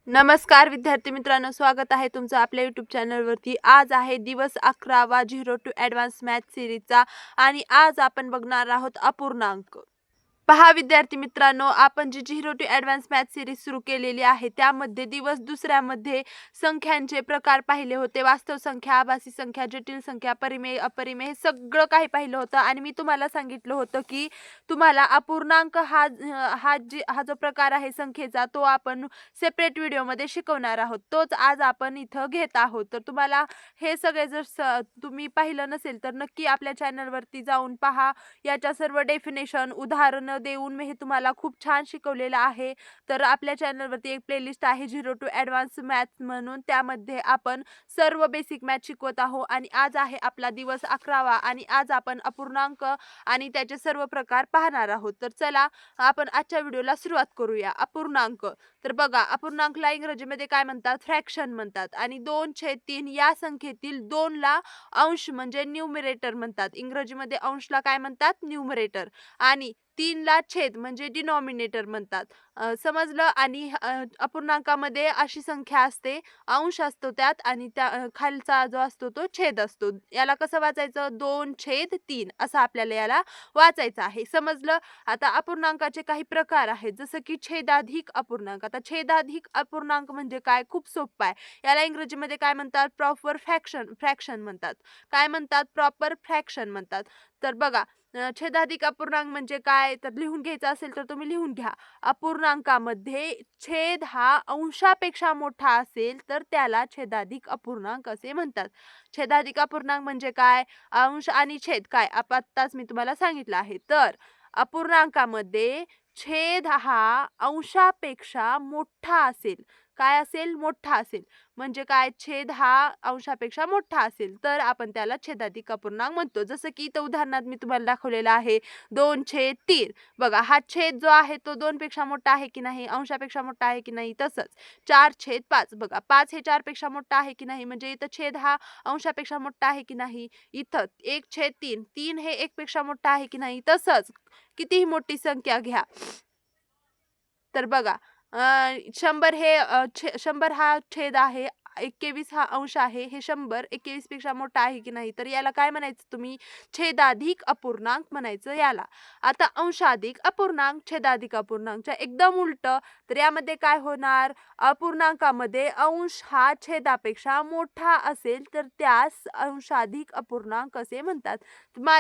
नमस्कार विद्यार्थी मित्रांनो, स्वागत आहे तुमचं आपल्या यूट्यूब चॅनलवरती। आज आहे दिवस 11वा 0 टू ॲडव्हान्स मॅथ सिरीजचा आणि आज आपण बघणार आहोत अपूर्णांक। पहा विद्यार्थी मित्रांनो, आपण जी 0 टू ॲडव्हान्स मॅथ सिरीज सुरू केलेली आहे त्यामध्ये दिवस दुसऱ्यामध्ये संख्यांचे प्रकार पाहिले होते। वास्तव संख्या, आभासी संख्या, जटिल संख्या, परिमेय, अपरिमेय हे सगळं काही पाहिलं होतं आणि मी तुम्हाला सांगितलं होतं की तुम्हाला अपूर्णांक हा जो प्रकार आहे संख्येचा तो आपण सेपरेट व्हिडिओमध्ये शिकवणार आहोत। तोच आज आपण इथं घेत आहोत। तर तुम्हाला हे सगळे जर तुम्ही पाहिलं नसेल तर नक्की आपल्या चॅनलवरती जाऊन पहा। याच्या सर्व डेफिनेशन उदाहरण देऊन मी हे तुम्हाला खूप छान शिकवलेलं आहे। तर आपल्या चॅनलवरती एक प्लेलिस्ट आहे 0 टू ॲडव्हान्स मॅथ म्हणून, त्यामध्ये आपण सर्व बेसिक मॅथ शिकवत आहोत आणि आज आहे आपला दिवस 11वा आणि आज आपण अपूर्णांक आणि त्याचे सर्व प्रकार पाहणार आहोत। तर चला आपण आजच्या व्हिडिओला सुरुवात करूया। अपूर्णांक, तर बघा अपूर्णांकला इंग्रजीमध्ये काय म्हणतात, फ्रॅक्शन म्हणतात आणि 2/3 या संख्येतील 2 ला अंश म्हणजे न्यूमरेटर म्हणतात। इंग्रजीमध्ये अंशला काय म्हणतात, न्यूमरेटर, आणि 3 ला छेद म्हणजे डिनॉमिनेटर म्हणतात। समजलं। आणि अपूर्णांकामध्ये अशी संख्या असते, अंश असतो त्यात आणि त्या खालचा जो असतो तो छेद असतो। याला कसं वाचायचं, 2/3 असं आपल्याला याला वाचायचं आहे। समजलं। आता अपूर्णांकाचे काही प्रकार आहेत, जसं की छेदाधिक अपूर्णांक। आता छेदाधिक अपूर्णांक म्हणजे काय, खूप सोपं आहे। याला इंग्रजीमध्ये काय म्हणतात, प्रॉपर फ्रॅक्शन म्हणतात। काय म्हणतात, प्रॉपर फ्रॅक्शन म्हणतात। तर बघा छेदाधिक अपूर्णांक म्हणजे काय, तर लिहून घ्यायचं असेल तर तुम्ही लिहून घ्या। अपूर्णांकामध्ये छेद हा अंशापेक्षा मोठा असेल तर त्याला छेदाधिक अपूर्णांक असे म्हणतात। छेदाधिक अपूर्णांक म्हणजे काय, अंश आणि छेद काय आत्ताच मी तुम्हाला सांगितलं आहे। तर अपूर्णांकामध्ये छेद हा अंशापेक्षा मोठा असेल, काय असेल, मोठा असेल, म्हणजे काय, छेद हा अंशापेक्षा मोठा असेल तर आपण त्याला छेदाधिक अपूर्णांक म्हणतो। जसं की इथं उदाहरणात मी तुम्हाला दाखवलेलं आहे 2/3। बघा हा छेद जो आहे तो 2 पेक्षा मोठा आहे की नाही, अंशापेक्षा मोठा आहे की नाही। तसंच 4/5, बघा 5 हे 4 पेक्षा मोठा आहे की नाही, म्हणजे इथं छेद हा अंशापेक्षा मोठा आहे की नाही। इथं 1/3, 3 हे 1 पेक्षा मोठा आहे की नाही। तसंच कितीही मोठी संख्या घ्या, तर बघा 100 हे 100 हा छेद आहे, 21 हा अंश आहे, हे 100 21 पेक्षा मोठा आहे की नाही, तर याला काय म्हणायचं तुम्ही, छेदाधिक अपूर्णांक म्हणायचं याला। आता अंशाधिक अपूर्णांक छेदाधिक अपूर्णांकच्या एकदम उलट, तर यामध्ये काय होणार, अपूर्णांकामध्ये अंश हा छेदापेक्षा मोठा असेल तर त्यास अंशाधिक अपूर्णांक असे म्हणतात।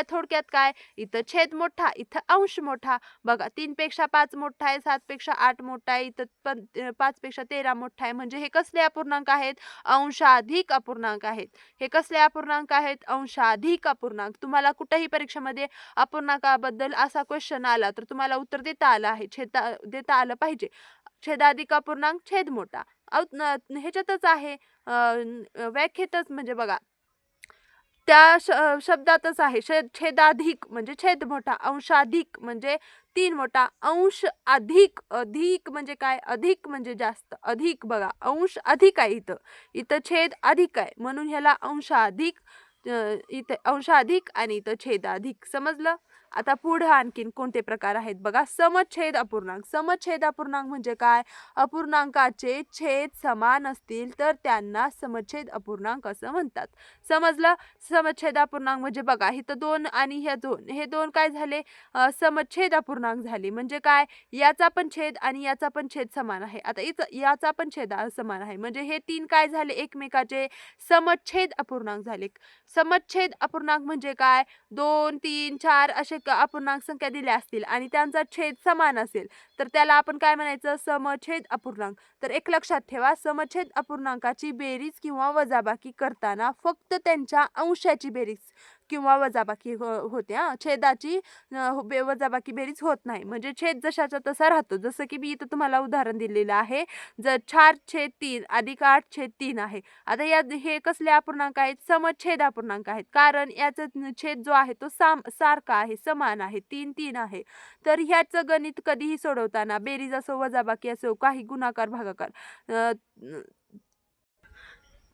थोडक्यात काय, इथं छेद मोठा, इथं अंश मोठा। बघा 3 पेक्षा 5 मोठा आहे, 7 पेक्षा 8 मोठा आहे, इथं पण 5 पेक्षा 13 मोठा आहे, म्हणजे हे कसले अपूर्णांक आहेत, अंशाधिक अपूर्णांक आहेत। हे कसले अपूर्णांक आहेत, अंशाधिक अपूर्णांक। तुम्हाला कुठेही परीक्षेमध्ये अपूर्णांकाबद्दल असा क्वेश्चन आला तर तुम्हाला उत्तर देता आलं आहे, देता आलं पाहिजे। छेदाधिक अपूर्णांक छेद मोठा, ह्याच्यातच आहे व्याख्येतच, म्हणजे बघा त्या शब्दातच आहे। छेदाधिक म्हणजे छेद मोठा, अंशाधिक म्हणजे 3 मोठा, अंश अधिक, अधिक म्हणजे काय, अधिक म्हणजे जास्त, अधिक, बघा अंश अधिक आहे, इथं इथं छेद अधिक आहे म्हणून ह्याला अंशाधिक, इथे अंशाधिक आणि इथं छेदाधिक। समजलं। आता पुढे आणखीन कोणते प्रकार आहेत बघा, समछेद अपूर्णांक। समछेद अपूर्णांक म्हणजे काय, अपूर्णांकाचे छेद समान असतील तर त्यांना समछेद अपूर्णांक असं म्हणतात। समजलं। समछेद अपूर्णांक म्हणजे बघा इथं 2 आणि हे 2, हे 2 काय झाले, समछेद अपूर्णांक झाले, म्हणजे काय, याचा पण छेद आणि याचा पण छेद समान आहे। आता इथं याचा पण छेद समान आहे, म्हणजे हे 3 काय झाले, एकमेकाचे समछेद अपूर्णांक झाले। समछेद अपूर्णांक म्हणजे काय, 2 3 4 असे अपूर्णांक संख्या दिल्या असतील आणि त्यांचा छेद समान असेल तर त्याला आपण काय म्हणायचं, समछेद अपूर्णांक। तर एक लक्षात ठेवा, समछेद अपूर्णांकाची बेरीज किंवा वजाबाकी करताना फक्त त्यांच्या अंशाची बेरीज किंवा वजाबाकी होते, छेदाची वजाबाकी बेरीज होत नाही, म्हणजे छेद जशाचा तसा राहतो। जसं की मी इथं तुम्हाला उदाहरण दिलेलं आहे, जर 4/3 अधिक 8/3 आहे। आता या हे कसले अपूर्णांक आहेत, समछेद अपूर्णांक आहेत, कारण याचा छेद जो आहे तो सारखा आहे, समान आहे, 3 3 आहे। तर ह्याचं गणित कधीही सोडवताना बेरीज असो वजाबाकी असो काही गुणाकार भागाकार,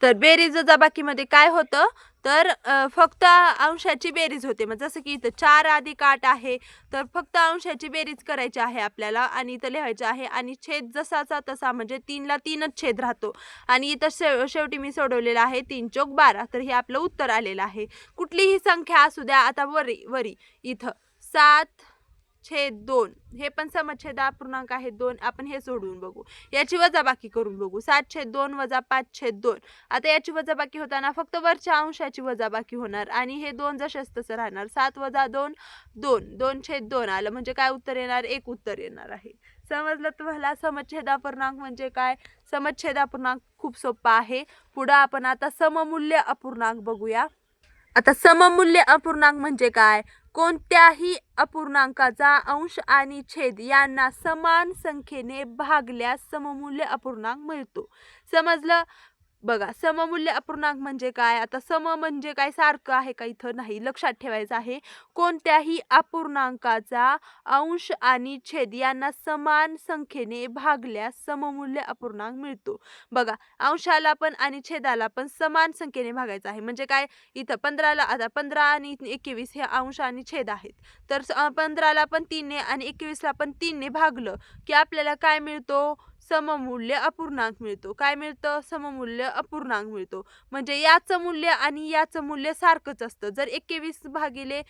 तर बेरीज वजाबाकीमध्ये काय होतं, तर फक्त अंशाची बेरीज होते. मग जसं की इथं 4 अधिक 8 आहे, तर फक्त अंशाची बेरीज करायची आहे आपल्याला आणि इथं लिहायचं आहे आणि छेद जसाचा तसा म्हणजे 3ला 3च छेद राहतो आणि इथं शेवटी मी सोडवलेलं आहे 3 चौक 12. तर हे आपलं उत्तर आलेलं आहे. कुठलीही संख्या असू द्या, आता वरी इथं 7/2 हे पण समछेद अपूर्णांक आहे 2. आपण हे सोडवून बघू, याची वजाबाकी करून बघू. 7/2 वजा 5/2. आता याची वजाबाकी होताना फक्त वरच्या अंशाची वजाबाकी होणार आणि हे 2 जसेच तसं राहणार. 7 वजा 2 2. 2/2 आलं म्हणजे काय उत्तर येणार? 1 उत्तर येणार आहे. समजलं तुम्हाला समच्छेद अपूर्णांक म्हणजे काय? समच्छेद अपूर्णांक खूप सोपा आहे. पुढे आपण आता सममूल्य अपूर्णांक बघूया. आता सममूल्य अपूर्णांक म्हणजे काय? कोणत्याही अपूर्णांकाचा अंश आणि छेद यांना समान संख्येने भागल्यास सममूल्य अपूर्णांक मिळतो. समजलं? बघा, सममूल्य अपूर्णांक म्हणजे काय? आता सम म्हणजे काय? सारखं आहे का? इथं नाही, लक्षात ठेवायचं आहे. कोणत्याही अपूर्णांकाचा अंश आणि छेद यांना समान संख्येने भागल्यास सममूल्य अपूर्णांक मिळतो. बघा, अंशाला पण आणि छेदाला पण समान संख्येने भागायचं आहे. म्हणजे काय? इथं 15ला आता 15 आणि 21 हे अंश आणि छेद आहेत. तर 15ला पण 3ने आणि 21ला पण 3ने भागलं की आपल्याला काय मिळतो? सममूल्य अपूर्णांक मिळतो. काय मिळतं? सममूल्य अपूर्णांक मिळतो. म्हणजे याचं मूल्य आणि याचं मूल्य सारखंच असतं. जर 21 भागिले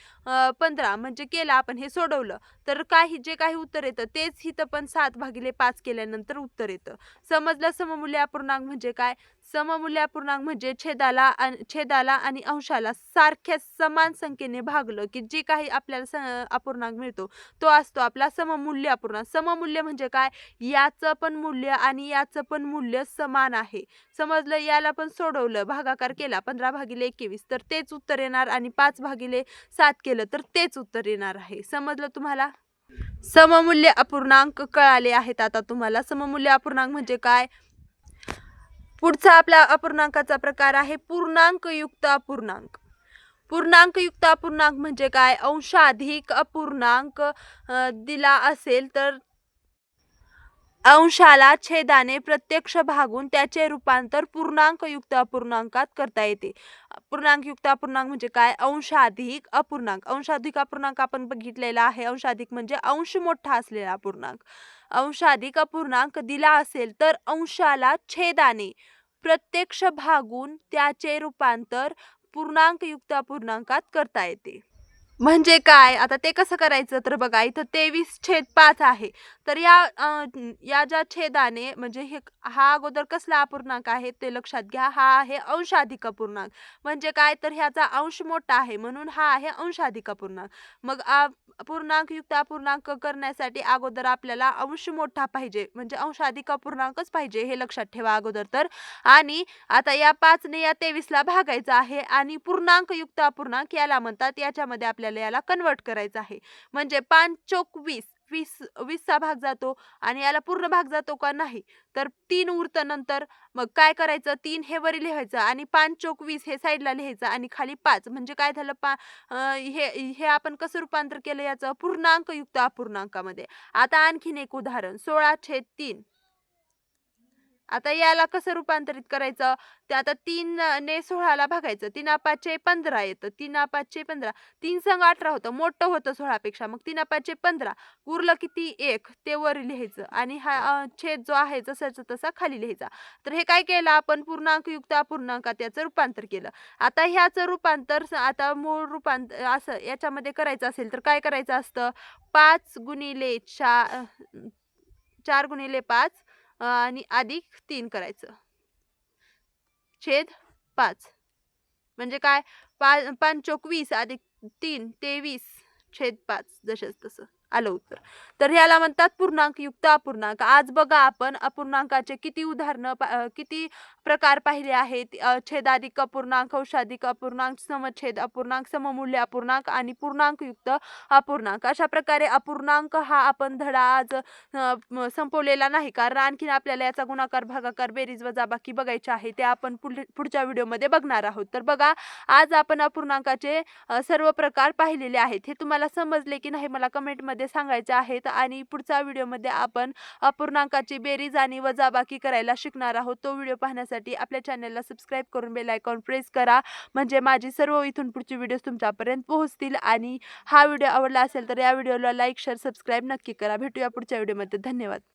15 म्हणजे केलं आपण, हे सोडवलं तर जे काही उत्तर येतं तेच इथं पण 7/5 केल्यानंतर उत्तर येतं. समजलं सममूल्य अपूर्णांक म्हणजे काय? सममूल्य अपूर्णांक म्हणजे छेदाला आणि अंशाला सारख्या समान संख्येने भागलं की जे काही आपल्याला अपूर्णांक मिळतो तो असतो आपला सममूल्य अपूर्णांक. सममूल्य म्हणजे काय? याचं पण मूल्य आणि याचं पण मूल्य समान आहे. समजलं? याला पण सोडवलं, भागाकार केला 15/21 तर तेच उत्तर येणार आणि 5/7 केलं तर तेच उत्तर येणार आहे. समजलं तुम्हाला? सममूल्य अपूर्णांक कळाले आहेत आता तुम्हाला. सममूल्य अपूर्णांक म्हणजे काय? पुढचा आपला अपूर्णांकाचा प्रकार आहे पूर्णांकयुक्त अपूर्णांक. पूर्णांकयुक्त अपूर्णांक म्हणजे काय? अंशाधिक अपूर्णांक दिला असेल तर अंशाला छेदाने प्रत्यक्ष भागून त्याचे रूपांतर पूर्णांकयुक्त अपूर्णांकात करता येते. पूर्णांकयुक्त अपूर्णांक म्हणजे काय? अंशाधिक अपूर्णांक. अंशाधिक अपूर्णांक आपण बघितलेला आहे. अंशाधिक म्हणजे अंश मोठा असलेला अपूर्णांक. अंशाधिक अपूर्णांक दिला असेल तर अंशाला छेदाने प्रत्यक्ष भागून त्याचे रूपांतर पूर्णांकयुक्त अपूर्णांकात करता येते. म्हणजे काय? आता ते कसं करायचं? तर बघा, इथं 23/5 आहे. तर या ज्या छेदाने म्हणजे हा अगोदर कसला अपूर्णांक आहे ते लक्षात घ्या. हा आहे अंशाधिक अपूर्णांक. म्हणजे काय? तर ह्याचा अंश मोठा आहे म्हणून हा आहे अंशाधिक अपूर्णांक. मग पूर्णांकयुक्त अपूर्णांक करण्यासाठी अगोदर आपल्याला अंश मोठा पाहिजे म्हणजे अंशाधिक अपूर्णांकच पाहिजे, हे लक्षात ठेवा अगोदर तर. आणि आता या 5ने या 23ला भागायचं आहे आणि पूर्णांकयुक्त अपूर्णांक याला म्हणतात. याच्यामध्ये आपल्याला याला कन्वर्ट करायचं आहे. म्हणजे 5 चौक 20, 20चा भाग जातो आणि याला पूर्ण भाग जातो का? नाही. तर 3 उरतं नंतर. मग काय करायचं? 3 हे वरी लिहायचं आणि 5 चौक 20 हे साईडला लिहायचं आणि खाली 5 म्हणजे काय झालं? हे आपण कसं रूपांतर केलं याचं? पूर्णांकयुक्त अपूर्णांकामध्ये. आता आणखीन एक उदाहरण 16/3. आता याला कसं रूपांतरित करायचं? ते आता 3ने 16ला भागायचं. 3×5 15 येतं. 3×5 15. 3 संग 18 होतं. मोठं होतं 16पेक्षा. मग 3×5 15. उरलं किती? 1. ते वर लिहायचं आणि हा छेद जो आहे जसाचा तसा खाली लिहायचा. तर हे काय केलं आपण? पूर्णांकयुक्त अपूर्णांकात याचं रूपांतर केलं. आता ह्याचं रूपांतर आता मूळ रूपांतर असं याच्यामध्ये करायचं असेल तर काय करायचं असतं? 5 गुणिले 4 गुणिले 5 आणि अधिक 3 करायचं. छेद 5 म्हणजे काय? 5 चौक 20 अधिक 3 23/5 जसंच तसं आलं उत्तर. तर ह्याला म्हणतात पूर्णांकयुक्त अपूर्णांक. आज बघा आपण अपूर्णांकाचे किती उदाहरणं किती प्रकार पाहिले आहेत. छेदाधिक अपूर्णांक, अंशाधिक अपूर्णांक, समछेद अपूर्णांक, सममूल्य अपूर्णांक आणि पूर्णांकयुक्त अपूर्णांक. अशा प्रकारे अपूर्णांक हा आपण धडा आज संपवलेला नाही, कारण आणखीन आपल्याला याचा गुणाकार, भागाकार, बेरीज, वजाबाकी बघायची आहे. ते आपण पुढच्या व्हिडिओमध्ये बघणार आहोत. तर बघा, आज आपण अपूर्णांकाचे सर्व प्रकार पाहिलेले आहेत. हे तुम्हाला समजले की नाही मला कमेंटमध्ये व्हिडिओमध्ये सांगायच्या आहेत. आणि पुढच्या व्हिडिओमध्ये आपण अपूर्णांकाची बेरीज आणि वजाबाकी करायला शिकणार आहोत. तो व्हिडिओ पाहण्यासाठी आपल्या चॅनलला सबस्क्राईब करून बेल आयकॉन प्रेस करा, म्हणजे माझी सर्व इथून पुढची व्हिडिओज तुमच्यापर्यंत पोहोचतील. आणि हा व्हिडिओ आवडला असेल तर या व्हिडिओला लाईक, शेअर, सबस्क्राईब नक्की करा. भेटूया पुढच्या व्हिडिओमध्ये. धन्यवाद.